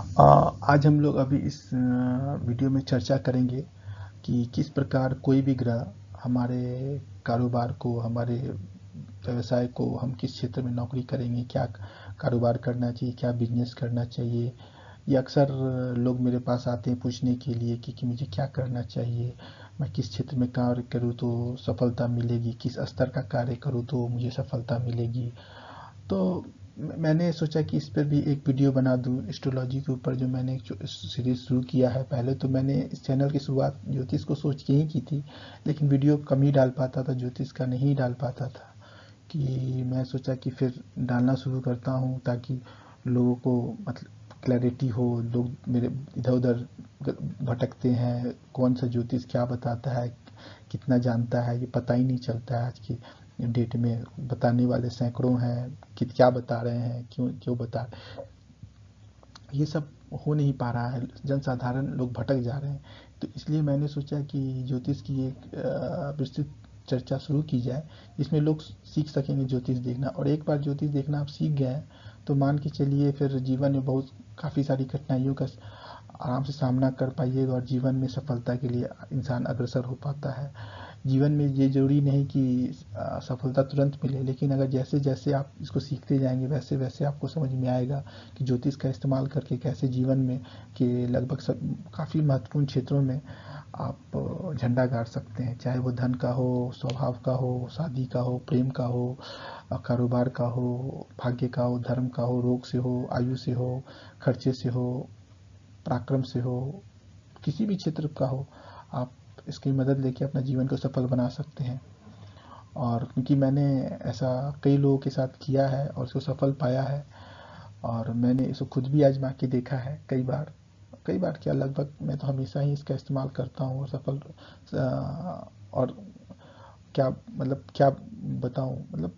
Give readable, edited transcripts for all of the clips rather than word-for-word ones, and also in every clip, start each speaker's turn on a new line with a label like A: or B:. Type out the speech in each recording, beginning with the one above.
A: आज हम लोग अभी इस वीडियो में चर्चा करेंगे कि किस प्रकार कोई भी ग्रह हमारे कारोबार को, हमारे व्यवसाय को, हम किस क्षेत्र में नौकरी करेंगे, क्या कारोबार करना चाहिए, क्या बिजनेस करना चाहिए। ये अक्सर लोग मेरे पास आते हैं पूछने के लिए कि मुझे क्या करना चाहिए, मैं किस क्षेत्र में कार्य करूँ तो सफलता मिलेगी, किस स्तर का कार्य करूँ तो मुझे सफलता मिलेगी। तो मैंने सोचा कि इस पर भी एक वीडियो बना दूं एस्ट्रोलॉजी के ऊपर, जो मैंने एक सीरीज शुरू किया है। पहले तो मैंने इस चैनल की शुरुआत ज्योतिष को सोच के ही की थी, लेकिन वीडियो कम ही डाल पाता था, ज्योतिष का नहीं डाल पाता था। कि मैं सोचा कि फिर डालना शुरू करता हूँ ताकि लोगों को मतलब क्लैरिटी हो। लोग मेरे इधर उधर भटकते हैं, कौन सा ज्योतिष क्या बताता है, कितना जानता है, ये पता ही नहीं चलता है। आज की डेट में बताने वाले सैकड़ों हैं कि क्या बता रहे हैं, क्यों क्यों बता रहे हैं, ये सब हो नहीं पा रहा है। जनसाधारण लोग भटक जा रहे हैं। तो इसलिए मैंने सोचा कि ज्योतिष की एक विस्तृत चर्चा शुरू की जाए, जिसमें लोग सीख सकेंगे ज्योतिष देखना। और एक बार ज्योतिष देखना आप सीख गए हैं तो मान के चलिए फिर जीवन में बहुत काफ़ी सारी कठिनाइयों का आराम से सामना कर पाइएगा और जीवन में सफलता के लिए इंसान अग्रसर हो पाता है। जीवन में ये ज़रूरी नहीं कि सफलता तुरंत मिले, लेकिन अगर जैसे जैसे आप इसको सीखते जाएंगे वैसे वैसे आपको समझ में आएगा कि ज्योतिष का इस्तेमाल करके कैसे जीवन में के लगभग सब काफ़ी महत्वपूर्ण क्षेत्रों में आप झंडा गाड़ सकते हैं। चाहे वो धन का हो, स्वभाव का हो, शादी का हो, प्रेम का हो, कारोबार का हो, भाग्य का हो, धर्म का हो, रोग से हो, आयु से हो, खर्चे से हो, पराक्रम से हो, किसी भी क्षेत्र का हो, आप इसकी मदद लेके अपना जीवन को सफल बना सकते हैं। और क्योंकि मैंने ऐसा कई लोगों के साथ किया है और उसको सफल पाया है, और मैंने इसको खुद भी आजमा के देखा है कई बार क्या, लगभग मैं तो हमेशा ही इसका इस्तेमाल करता हूँ और सफल और क्या मतलब क्या बताऊँ, मतलब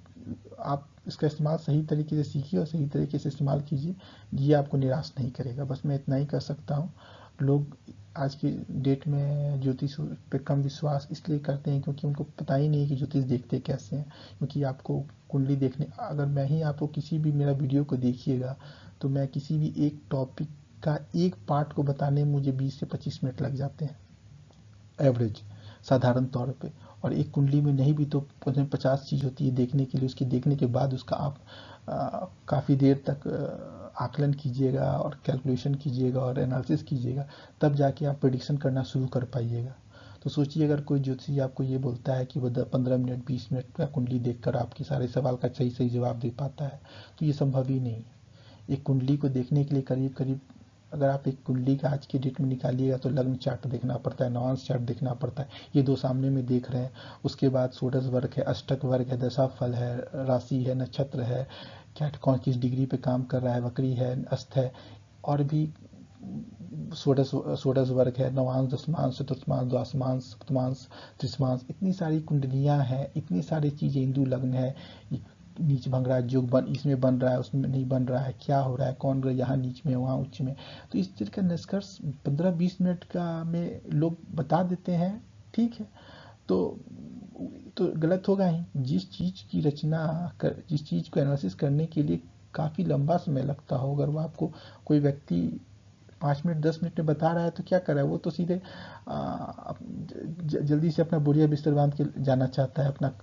A: आप इसका इस्तेमाल सही तरीके से सीखिए और सही तरीके से इस्तेमाल कीजिए। ये आपको निराश नहीं करेगा। बस मैं इतना ही कर सकता हूँ। लोग आज की डेट में ज्योतिष पे कम विश्वास इसलिए करते हैं क्योंकि उनको पता ही नहीं है कि ज्योतिष देखते कैसे हैं। क्योंकि आपको कुंडली देखने, अगर मैं ही आपको किसी भी मेरा वीडियो को देखिएगा तो मैं किसी भी एक टॉपिक का एक पार्ट को बताने में मुझे 20 से 25 मिनट लग जाते हैं एवरेज, साधारण तौर पे। और एक कुंडली में नहीं भी तो 50 चीज़ होती है देखने के लिए। उसकी देखने के बाद उसका आप काफ़ी देर तक आकलन कीजिएगा और कैलकुलेशन कीजिएगा और एनालिसिस कीजिएगा, तब जाके आप प्रेडिक्शन करना शुरू कर पाइएगा। तो सोचिए, अगर कोई ज्योतिषी आपको ये बोलता है कि वो 15 मिनट 20 मिनट का कुंडली देखकर आपके सारे सवाल का सही सही जवाब दे पाता है, तो ये संभव ही नहीं है। एक कुंडली को देखने के लिए करीब करीब, अगर आप एक कुंडली का आज की डेट में निकालिएगा तो लग्न चार्ट देखना पड़ता है, नवांश चार्ट देखना पड़ता है। ये दो सामने में देख रहे हैं। उसके बाद षोडश वर्ग है, अष्टक वर्ग है, दशा फल है, राशि है, नक्षत्र है, क्या कौन किस डिग्री पे काम कर रहा है, वक्री है, अस्त है, और भी षोडश षोडश वर्ग है, नवांश, दशमांश, चतुर्थमांश, द्वादशमांश, सप्तमांश, त्रिशमांश, इतनी सारी कुंडलियां हैं, इतनी सारी चीजें, हिंदू लग्न है, नीच भंग रहा है, योग बन इसमें बन रहा है, उसमें नहीं बन रहा है, क्या हो रहा है, कौन यहाँ नीच में वहाँ उच्च में। तो इस तरह का निष्कर्ष 15-20 मिनट का में लोग बता देते हैं। ठीक है, तो गलत होगा ही। जिस चीज़ की रचना कर, जिस चीज़ को एनालिसिस करने के लिए काफ़ी लंबा समय लगता हो, अगर वो आपको कोई व्यक्ति 5 मिनट 10 मिनट में बता रहा है तो क्या कर रहा है वो, तो सीधे जल्दी से अपना बोरिया बिस्तर बांध के जाना चाहता है अपना।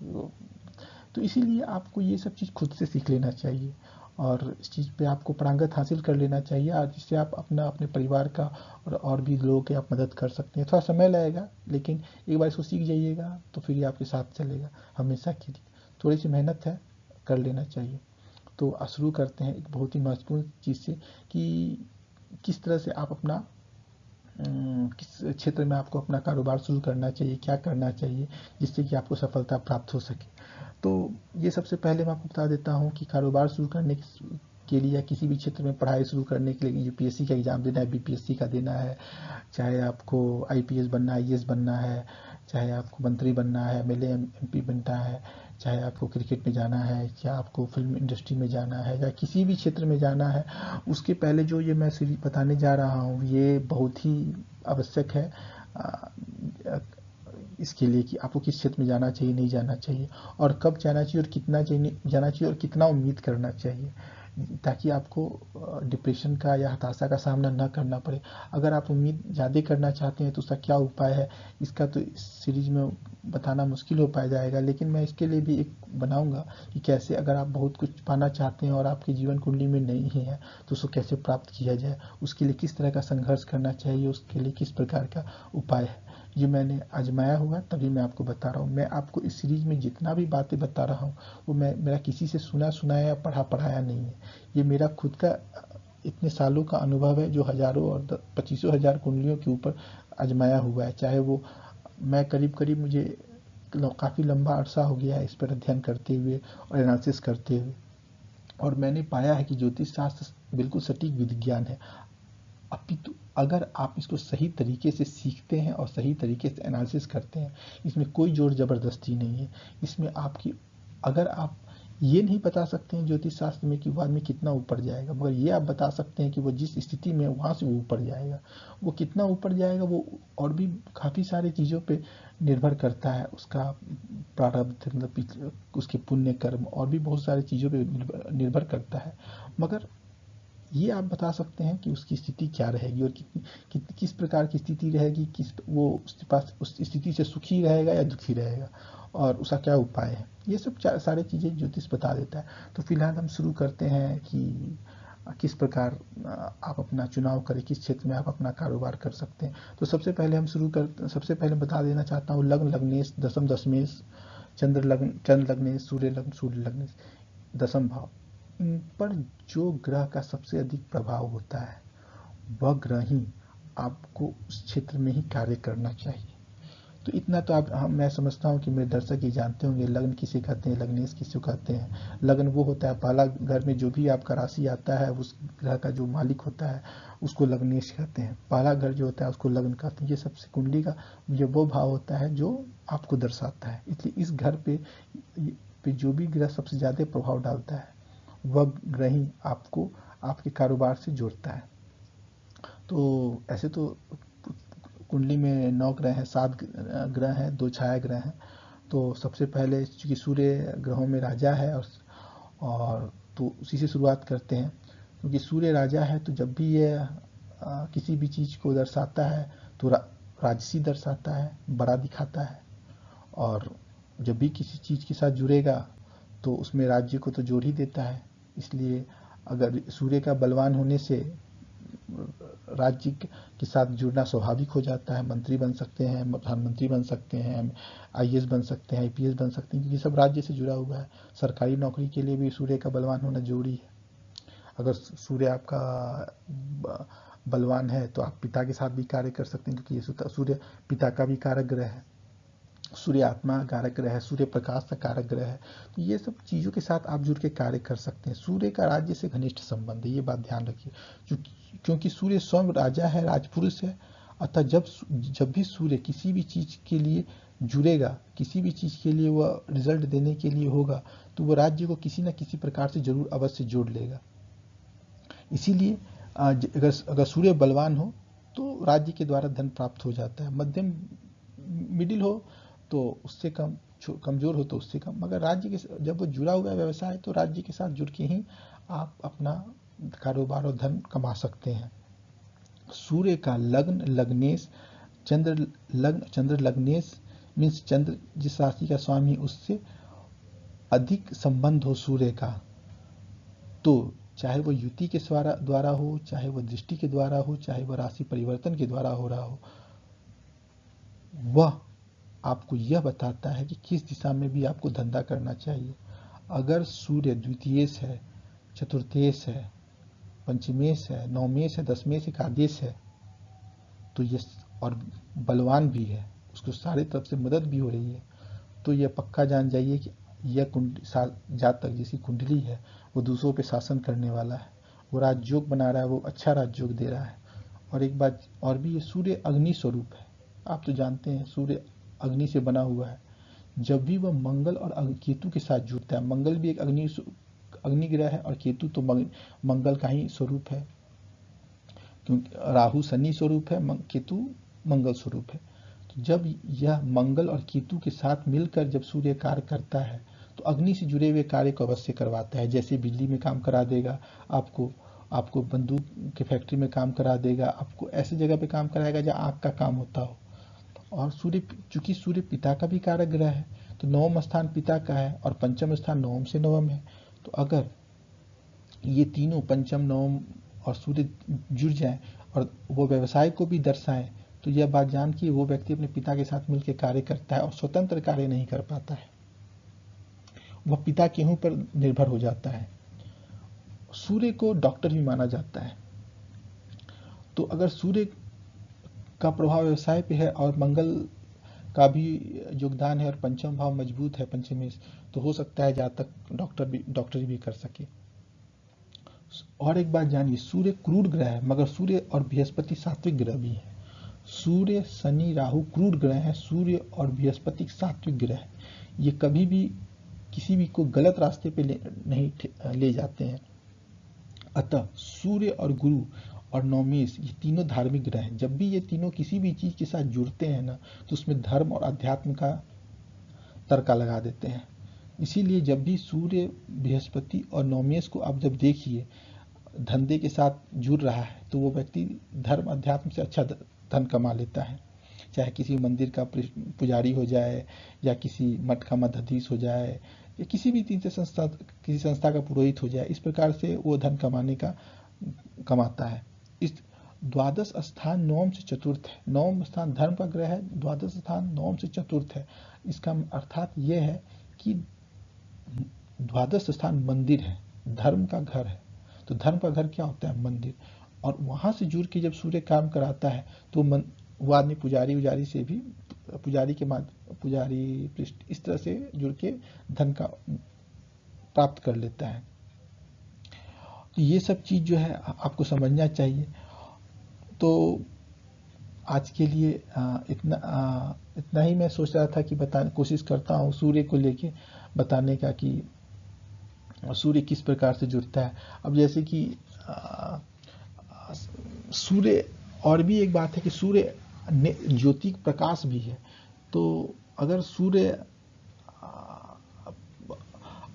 A: तो इसीलिए आपको ये सब चीज़ खुद से सीख लेना चाहिए और इस चीज़ पे आपको पारंगत हासिल कर लेना चाहिए, और जिससे आप अपना अपने परिवार का और भी लोगों की आप मदद कर सकते हैं। थोड़ा समय लगेगा, लेकिन एक बार इसको सीख जाइएगा तो फिर ये आपके साथ चलेगा हमेशा के लिए। थोड़ी सी मेहनत है, कर लेना चाहिए। तो शुरू करते हैं एक बहुत ही महत्वपूर्ण चीज़ से, कि किस तरह से आप अपना किस क्षेत्र में आपको अपना कारोबार शुरू करना चाहिए, क्या करना चाहिए जिससे कि आपको सफलता प्राप्त हो सके। तो ये सबसे पहले मैं आपको बता देता हूँ कि कारोबार शुरू करने के लिए या किसी भी क्षेत्र में पढ़ाई शुरू करने के लिए यूपीएससी का एग्ज़ाम देना है, बीपीएससी का देना है, चाहे आपको आईपीएस बनना है, आईएएस बनना है, चाहे आपको मंत्री बनना है, एमएलए एमपी बनना है, चाहे आपको क्रिकेट में जाना है, या आपको फिल्म इंडस्ट्री में जाना है, या किसी भी क्षेत्र में जाना है, उसके पहले जो ये मैं सीरीज बताने जा रहा हूँ ये बहुत ही आवश्यक है इसके लिए कि आपको किस क्षेत्र में जाना चाहिए, नहीं जाना चाहिए, और कब जाना चाहिए और कितना जाना चाहिए और कितना उम्मीद करना चाहिए। ताकि आपको डिप्रेशन का या हताशा का सामना न करना पड़े। अगर आप उम्मीद ज़्यादा करना चाहते हैं तो उसका क्या उपाय है, इसका तो इस सीरीज में बताना मुश्किल हो पाया जाएगा, लेकिन मैं इसके लिए भी एक बनाऊंगा कि कैसे अगर आप बहुत कुछ पाना चाहते हैं और आपकी जीवन कुंडली में नहीं है तो उसको कैसे प्राप्त किया जाए, उसके लिए किस तरह का संघर्ष करना चाहिए, उसके लिए किस प्रकार का उपाय है। ये मैंने आजमाया हुआ तभी मैं आपको बता रहा हूँ। मैं आपको इस सीरीज में जितना भी बातें बता रहा हूँ वो मेरा किसी से सुना सुनाया या पढ़ाया नहीं है। ये मेरा खुद का इतने सालों का अनुभव है जो हजारों और 25,000 कुंडलियों के ऊपर आजमाया हुआ है। चाहे वो मैं करीब करीब मुझे काफ़ी लंबा अरसा हो गया है इस पर अध्ययन करते हुए और एनालिसिस करते हुए, और मैंने पाया है कि ज्योतिष शास्त्र बिल्कुल सटीक विज्ञान है। अपितु अगर आप इसको सही तरीके से सीखते हैं और सही तरीके से एनालिसिस करते हैं, इसमें कोई जोर जबरदस्ती नहीं है। इसमें आपकी अगर आप ये नहीं बता सकते हैं ज्योतिष शास्त्र में कि वो आदमी कितना ऊपर जाएगा, मगर ये आप बता सकते हैं कि वो जिस स्थिति में वहाँ से वो ऊपर जाएगा। वो कितना ऊपर जाएगा वो और भी काफ़ी सारी चीज़ों पे निर्भर करता है, उसका प्रारब्ध मतलब उसके पुण्य कर्म और भी बहुत सारी चीज़ों पे निर्भर करता है। मगर ये आप बता सकते हैं कि उसकी स्थिति क्या रहेगी और किस प्रकार की स्थिति रहेगी, किस वो उसके पास उस स्थिति से सुखी रहेगा या दुखी रहेगा और उसका क्या उपाय है। ये सब सारी चीज़ें ज्योतिष बता देता है। तो फिलहाल हम शुरू करते हैं कि किस प्रकार आप अपना चुनाव करें, किस क्षेत्र में आप अपना कारोबार कर सकते हैं। तो सबसे पहले बता देना चाहता हूँ, लग्न लग्नेश दशम दशमेश, चंद्र लग्नेश सूर्य लग्नेश दशम भाव, इन पर जो ग्रह का सबसे अधिक प्रभाव होता है वह ग्रह ही आपको उस क्षेत्र में ही कार्य करना चाहिए। तो इतना तो मैं समझता हूँ कि मेरे दर्शक ही जानते होंगे लग्न किसे कहते हैं, लग्नेश किसे कहते हैं। लग्न वो होता है पहला घर में जो भी आपका राशि आता है उस ग्रह का जो मालिक होता है उसको लग्नेश कहते हैं। पहला घर जो होता है उसको लग्न कहते हैं। ये सबसे कुंडली का ये वो भाव होता है जो आपको दर्शाता है। इसलिए इस घर पे जो भी ग्रह सबसे ज़्यादा प्रभाव डालता है वह ग्रह ही आपको आपके कारोबार से जोड़ता है। तो ऐसे तो कुंडली में 9 ग्रह हैं, 7 ग्रह हैं, 2 छाया ग्रह हैं। तो सबसे पहले चूंकि सूर्य ग्रहों में राजा है और तो उसी से शुरुआत करते हैं। क्योंकि सूर्य राजा है तो जब भी ये किसी भी चीज़ को दर्शाता है तो राजसी दर्शाता है, बड़ा दिखाता है। और जब भी किसी चीज़ के साथ जुड़ेगा तो उसमें राज्य को तो जोड़ ही देता है। इसलिए अगर सूर्य का बलवान होने से राज्य के साथ जुड़ना स्वाभाविक हो जाता है। मंत्री बन सकते हैं, प्रधानमंत्री बन सकते हैं, आईएएस बन सकते हैं, आईपीएस बन सकते हैं, क्योंकि सब राज्य से जुड़ा हुआ है। सरकारी नौकरी के लिए भी सूर्य का बलवान होना जरूरी है। अगर सूर्य आपका बलवान है तो आप पिता के साथ भी कार्य कर सकते हैं, क्योंकि ये सूर्य पिता का भी कारक ग्रह है। सूर्य आत्मा का कारक ग्रह है, सूर्य प्रकाश का कारक ग्रह है। तो ये सब चीज़ों के साथ आप जुड़ के कार्य कर सकते हैं। सूर्य का राज्य से घनिष्ठ संबंध है, ये बात ध्यान रखिए। क्योंकि सूर्य स्वयं राजा है, राजपुरुष है। अतः जब भी सूर्य किसी भी चीज़ के लिए जुड़ेगा, किसी भी चीज़ के लिए वह रिजल्ट देने के लिए होगा, तो वह राज्य को किसी न किसी प्रकार से जरूर अवश्य जोड़ लेगा। इसीलिए अगर सूर्य बलवान हो तो राज्य के द्वारा धन प्राप्त हो जाता है। मध्यम मिडिल हो तो उससे कम, कमजोर हो तो उससे कम, मगर राज्य के जब वो जुड़ा हुआ है व्यवसाय तो राज्य के साथ जुड़ के ही आप अपना कारोबार और धन कमा सकते हैं। सूर्य का लग्न लग्नेश, चंद्र लग्नेश मीन्स चंद्र जिस राशि का स्वामी उससे अधिक संबंध हो सूर्य का, तो चाहे वो युति के द्वारा हो, चाहे वो दृष्टि के द्वारा हो, चाहे वह राशि परिवर्तन के द्वारा हो रहा हो, वह आपको यह बताता है कि किस दिशा में भी आपको धंधा करना चाहिए। अगर सूर्य द्वितीयेश है, चतुर्थेश है, पंचमेश है, नवमेश है, दशमेश एकादश है, तो ये और बलवान भी है, उसको सारी तरफ से मदद भी हो रही है, तो यह पक्का जान जाइए कि यह जातक जिसकी कुंडली है वो दूसरों पे शासन करने वाला है। वो राजयोग बना रहा है, वो अच्छा राजयोग दे रहा है। और एक बात और भी, ये सूर्य अग्नि स्वरूप है। आप तो जानते हैं सूर्य अग्नि से बना हुआ है। जब भी वह मंगल और केतु के साथ जुड़ता है, मंगल भी एक अग्नि ग्रह है और केतु तो मंगल का ही स्वरूप है, क्योंकि राहु शनि स्वरूप है, केतु मंगल स्वरूप है। तो जब यह मंगल और केतु के साथ मिलकर जब सूर्य कार्य करता है तो अग्नि से जुड़े हुए कार्य को अवश्य करवाता है। जैसे बिजली में काम करा देगा आपको, आपको बंदूक के फैक्ट्री में काम करा देगा, आपको ऐसी जगह पे काम कराएगा जहाँ आग का काम होता हो। और सूर्य, चूंकि सूर्य पिता का भी कारक ग्रह है, तो नवम स्थान पिता का है और पंचम स्थान नवम से नवम है। तो अगर ये तीनों पंचम नवम और सूर्य जुड़ जाए और वो व्यवसाय को भी दर्शाए, तो यह बात जान कि वो व्यक्ति अपने पिता के साथ मिलकर कार्य करता है और स्वतंत्र कार्य नहीं कर पाता है, वह पिता के ऊपर निर्भर हो जाता है। सूर्य को डॉक्टर भी माना जाता है। तो अगर सूर्य का प्रभाव व्यवसाय पे है और मंगल का भी योगदान है और पंचम भाव मजबूत है पंचमेश, तो हो सकता है जहाँ तक डॉक्टरी भी कर सके। और एक बात जानिए, सूर्य क्रूर ग्रह है, मगर सूर्य और बृहस्पति सात्विक ग्रह भी है। सूर्य, शनि, राहु क्रूर ग्रह है, सूर्य और बृहस्पति सात्विक ग्रह है। ये कभी भी किसी भी को गलत रास्ते पे नहीं ले जाते हैं। अतः सूर्य और गुरु और नवमेश ये तीनों धार्मिक ग्रह हैं। जब भी ये तीनों किसी भी चीज के साथ जुड़ते हैं ना, तो उसमें धर्म और अध्यात्म का तड़का लगा देते हैं। इसीलिए जब भी सूर्य, बृहस्पति और नवमेश को आप जब देखिए धंधे के साथ जुड़ रहा है, तो वो व्यक्ति धर्म अध्यात्म से अच्छा धन कमा लेता है। चाहे किसी मंदिर का पुजारी हो जाए, या किसी मठ का मठाधीश हो जाए, या किसी भी तीसरे संस्था, किसी संस्था का पुरोहित हो जाए, इस प्रकार से वो धन कमाता है। इस द्वादश स्थान नवम से चतुर्थ है। नवम स्थान धर्म का ग्रह है, द्वादश स्थान नवम से चतुर्थ है। इसका अर्थात यह है कि द्वादश स्थान मंदिर है, धर्म का घर है। तो धर्म का घर क्या होता है? मंदिर। और वहां से जुड़ के जब सूर्य काम कराता है, तो वो आदमी पुजारी से भी, पुजारी पृष्ठ इस तरह से जुड़ के धन का प्राप्त कर लेता है। तो ये सब चीज जो है आपको समझना चाहिए। तो आज के लिए इतना ही मैं सोच रहा था कि कोशिश करता हूँ सूर्य को लेके बताने का कि सूर्य किस प्रकार से जुड़ता है। अब जैसे कि सूर्य, और भी एक बात है कि सूर्य ज्योति प्रकाश भी है। तो अगर सूर्य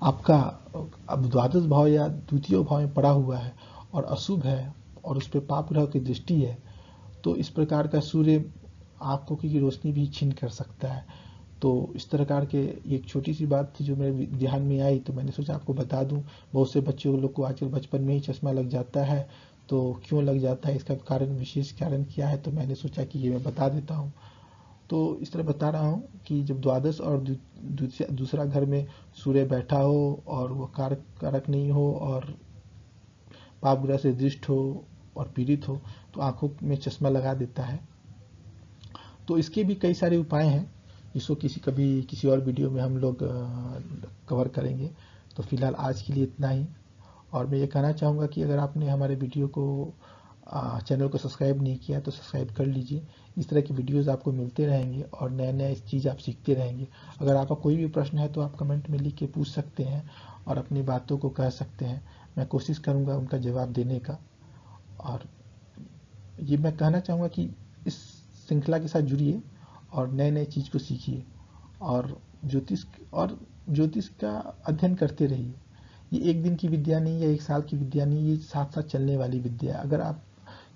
A: आपका अब द्वादश भाव या द्वितीय भाव में पड़ा हुआ है और अशुभ है और उस पर पाप ग्रह की दृष्टि है, तो इस प्रकार का सूर्य आंखों की रोशनी भी छीन कर सकता है। तो इस प्रकार के एक छोटी सी बात थी जो मेरे ध्यान में आई, तो मैंने सोचा आपको बता दूं। बहुत से बच्चों लोग को आजकल बचपन में ही चश्मा लग जाता है, तो क्यों लग जाता है, इसका कारण, विशेष कारण क्या है, तो मैंने सोचा कि ये मैं बता देता हूँ। तो इस तरह बता रहा हूँ कि जब द्वादश और दूसरा घर में सूर्य बैठा हो और वो कारक नहीं हो और पाप ग्रह से दृष्ट हो और पीड़ित हो, तो आंखों में चश्मा लगा देता है। तो इसके भी कई सारे उपाय हैं, जिसको किसी और वीडियो में हम लोग कवर करेंगे। तो फिलहाल आज के लिए इतना ही। और मैं ये कहना चाहूँगा कि अगर आपने हमारे वीडियो को चैनल को सब्सक्राइब नहीं किया तो सब्सक्राइब कर लीजिए। इस तरह की वीडियोस आपको मिलते रहेंगे और नए चीज़ आप सीखते रहेंगे। अगर आपका कोई भी प्रश्न है तो आप कमेंट में लिख के पूछ सकते हैं और अपनी बातों को कह सकते हैं। मैं कोशिश करूँगा उनका जवाब देने का। और ये मैं कहना चाहूँगा कि इस श्रृंखला के साथ जुड़िए और नए चीज़ को सीखिए और ज्योतिष का अध्ययन करते रहिए। ये एक दिन की विद्या नहीं है, एक साल की विद्या नहीं, ये साथ साथ चलने वाली विद्या है। अगर आप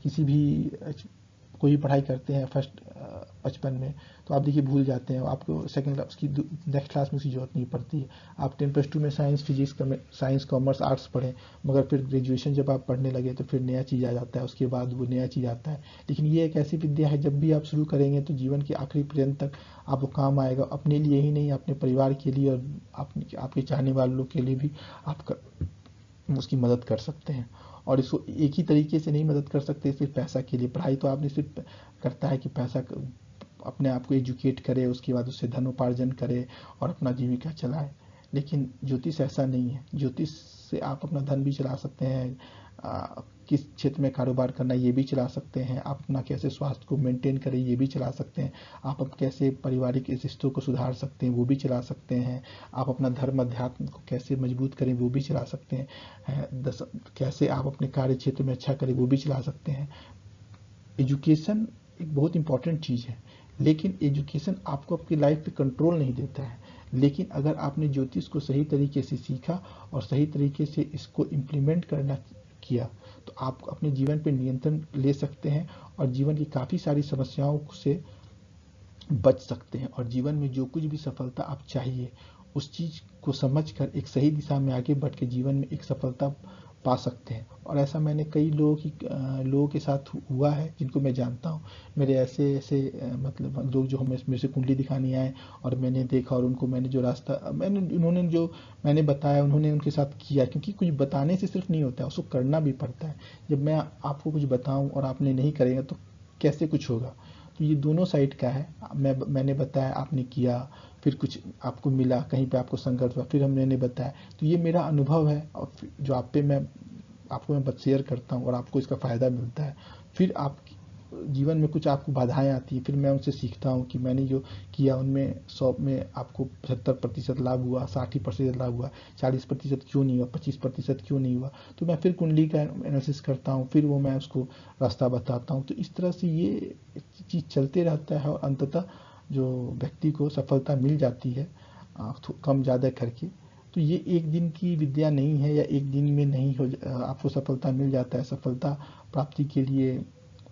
A: किसी भी कोई पढ़ाई करते हैं फर्स्ट बचपन में, तो आप देखिए भूल जाते हैं, आपको सेकंड क्लास की नेक्स्ट क्लास में उसकी जरूरत नहीं पड़ती है। आप 10+2 में science, physics, science, commerce, arts पढ़ें, मगर फिर ग्रेजुएशन जब आप पढ़ने लगे तो फिर नया चीज़ आ जाता है, उसके बाद वो नया चीज़ आता है। लेकिन ये एक ऐसी विद्या है, जब भी आप शुरू करेंगे तो जीवन के आखिरी पर्यंत तक आपको काम आएगा। अपने लिए ही नहीं, अपने परिवार के लिए और आपके चाहने वाले लोग के लिए भी आप उसकी मदद कर सकते हैं। और इसको एक ही तरीके से नहीं मदद कर सकते सिर्फ पैसा के लिए। पढ़ाई तो आपने सिर्फ करता है कि पैसा अपने आप को एजुकेट करे, उसके बाद उससे धन उपार्जन करे और अपना जीविका चलाए। लेकिन ज्योतिष ऐसा नहीं है। ज्योतिष से आप अपना धन भी चला सकते हैं, किस क्षेत्र में कारोबार करना ये भी चला सकते हैं, आप अपना कैसे स्वास्थ्य को मेंटेन करें ये भी चला सकते हैं, आप कैसे पारिवारिक रिश्तों को सुधार सकते हैं वो भी चला सकते हैं, आप अपना धर्म अध्यात्म को कैसे मजबूत करें वो भी चला सकते हैं, कैसे आप अपने कार्य क्षेत्र में अच्छा करें वो भी चला सकते हैं। एजुकेशन एक बहुत इंपॉर्टेंट चीज़ है, लेकिन एजुकेशन आपको आपकी लाइफ पे कंट्रोल नहीं देता है। लेकिन अगर आपने ज्योतिष को सही तरीके से सीखा और सही तरीके से इसको इम्प्लीमेंट करना किया तो आप अपने जीवन पर नियंत्रण ले सकते हैं और जीवन की काफ़ी सारी समस्याओं से बच सकते हैं और जीवन में जो कुछ भी सफलता आप चाहिए उस चीज़ को समझकर एक सही दिशा में आगे बढ़ के जीवन में एक सफलता पा सकते हैं। और ऐसा मैंने कई लोगों के साथ हुआ है जिनको मैं जानता हूँ। मेरे ऐसे ऐसे मतलब लोग जो हमें मेरे से कुंडली दिखाने आए और मैंने देखा और उनको मैंने जो रास्ता उन्होंने जो मैंने बताया उन्होंने उनके साथ किया, क्योंकि कुछ बताने से सिर्फ नहीं होता है, उसको करना भी पड़ता है। जब मैं आपको कुछ बताऊँ और आपने नहीं करेगा तो कैसे कुछ होगा। तो ये दोनों साइड का है। मैंने बताया, आपने किया, फिर कुछ आपको मिला, कहीं पे आपको संघर्ष हुआ, फिर मैंने बताया। तो ये मेरा अनुभव है और जो आपको मैं शेयर करता हूँ और आपको इसका फ़ायदा मिलता है। फिर आप जीवन में कुछ आपको बाधाएं आती है, फिर मैं उनसे सीखता हूँ कि मैंने जो किया उनमें 100 में आपको 75% लाभ हुआ, 60% लाभ हुआ, 40% क्यों नहीं हुआ, 25% क्यों नहीं हुआ। तो मैं फिर कुंडली का एनालिसिस करता हूँ, फिर वो मैं उसको रास्ता बताता हूँ। तो इस तरह से ये चीज़ चलते रहता है और अंततः जो व्यक्ति को सफलता मिल जाती है कम ज़्यादा करके। तो ये एक दिन की विद्या नहीं है या एक दिन में नहीं आपको सफलता मिल जाता है। सफलता प्राप्ति के लिए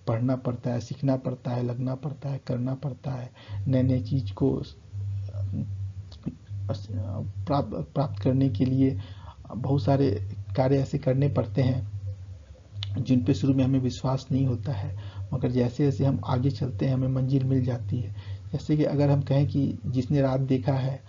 A: पढ़ना पड़ता है, सीखना पड़ता है, लगना पड़ता है, करना पड़ता है, नए नए चीज़ को प्राप्त करने के लिए बहुत सारे कार्य ऐसे करने पड़ते हैं जिन पे शुरू में हमें विश्वास नहीं होता है, मगर जैसे जैसे हम आगे चलते हैं हमें मंजिल मिल जाती है। जैसे कि अगर हम कहें कि जिसने रात देखा है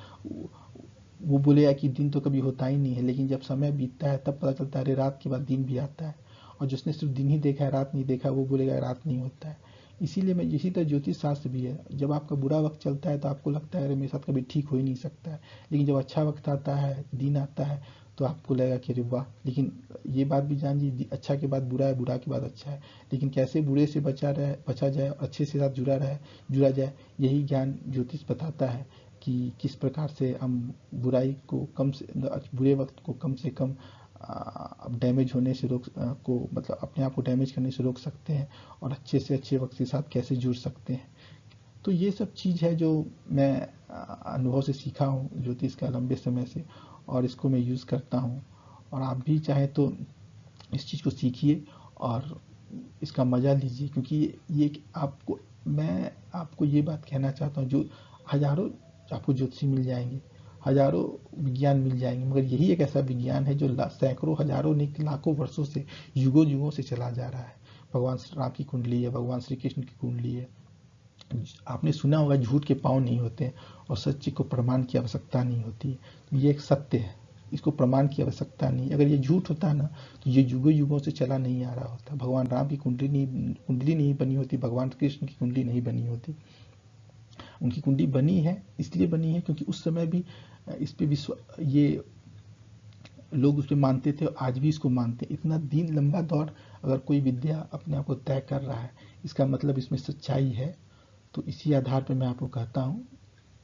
A: वो बोलेगा कि दिन तो कभी होता ही नहीं है, लेकिन जब समय बीतता है तब पता चलता है अरे रात के बाद दिन भी आता है। और जिसने सिर्फ दिन ही देखा है, रात नहीं देखा, वो बोलेगा रात नहीं होता है। इसीलिए मैं इसी तरह ज्योतिष शास्त्र भी है। जब आपका बुरा वक्त चलता है तो आपको लगता है अरे मेरे साथ कभी ठीक हो ही नहीं सकता है, लेकिन जब अच्छा वक्त आता है, दिन आता है, तो आपको लगेगा कि अरे वाह। लेकिन ये बात भी जानिए, अच्छा के बाद बुरा है, बुरा के बाद अच्छा है। लेकिन कैसे बुरे से बचा जाए और अच्छे से साथ जुड़ा जाए, यही ज्ञान ज्योतिष बताता है कि किस प्रकार से हम बुराई को बुरे वक्त को कम से कम डैमेज होने से मतलब अपने आप को डैमेज करने से रोक सकते हैं और अच्छे से अच्छे वक्त के साथ कैसे जुड़ सकते हैं। तो ये सब चीज़ है जो मैं अनुभव से सीखा हूँ ज्योतिष का लंबे समय से, और इसको मैं यूज़ करता हूँ। और आप भी चाहें तो इस चीज़ को सीखिए और इसका मज़ा लीजिए, क्योंकि ये मैं आपको ये बात कहना चाहता हूँ, जो हज़ारों आपको ज्योतिषी मिल जाएंगे, हज़ारों विज्ञान मिल जाएंगे, मगर यही एक ऐसा विज्ञान है जो सैकड़ों, हज़ारों नहीं, लाखों वर्षों से, युगों युगों से चला जा रहा है। भगवान श्री राम की कुंडली है, भगवान श्री कृष्ण की कुंडली है। आपने सुना होगा झूठ के पाँव नहीं होते और सच्चे को प्रमाण की आवश्यकता नहीं होती। ये एक सत्य है, इसको प्रमाण की आवश्यकता नहीं। अगर ये झूठ होता ना तो ये युगों युगों से चला नहीं आ रहा होता। भगवान राम की कुंडली नहीं बनी होती, भगवान कृष्ण की कुंडली नहीं बनी होती। उनकी कुंडली बनी है इसलिए बनी है क्योंकि उस समय भी इस पे ये लोग उस पर मानते थे और आज भी इसको मानते हैं। इतना दिन लंबा दौर अगर कोई विद्या अपने आप को तय कर रहा है, इसका मतलब इसमें सच्चाई है। तो इसी आधार पर मैं आपको कहता हूँ,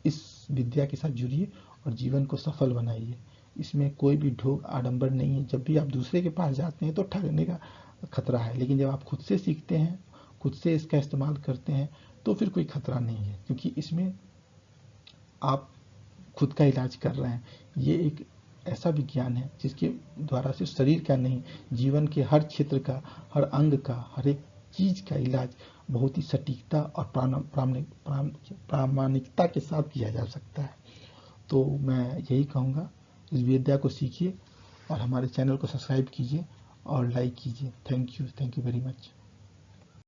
A: इस विद्या के साथ जुड़िए और जीवन को सफल बनाइए। इसमें कोई भी ढोंग आडंबर नहीं है। जब भी आप दूसरे के पास जाते हैं तो ठगने का खतरा है, लेकिन जब आप खुद से सीखते हैं, खुद से इसका इस्तेमाल करते हैं, तो फिर कोई खतरा नहीं है, क्योंकि इसमें आप खुद का इलाज कर रहे हैं। ये एक ऐसा विज्ञान है जिसके द्वारा सिर्फ शरीर का नहीं, जीवन के हर क्षेत्र का, हर अंग का, हर एक चीज का इलाज बहुत ही सटीकता और प्रामाणिकता के साथ किया जा सकता है। तो मैं यही कहूँगा, इस विद्या को सीखिए और हमारे चैनल को सब्सक्राइब कीजिए और लाइक कीजिए। Thank you very much.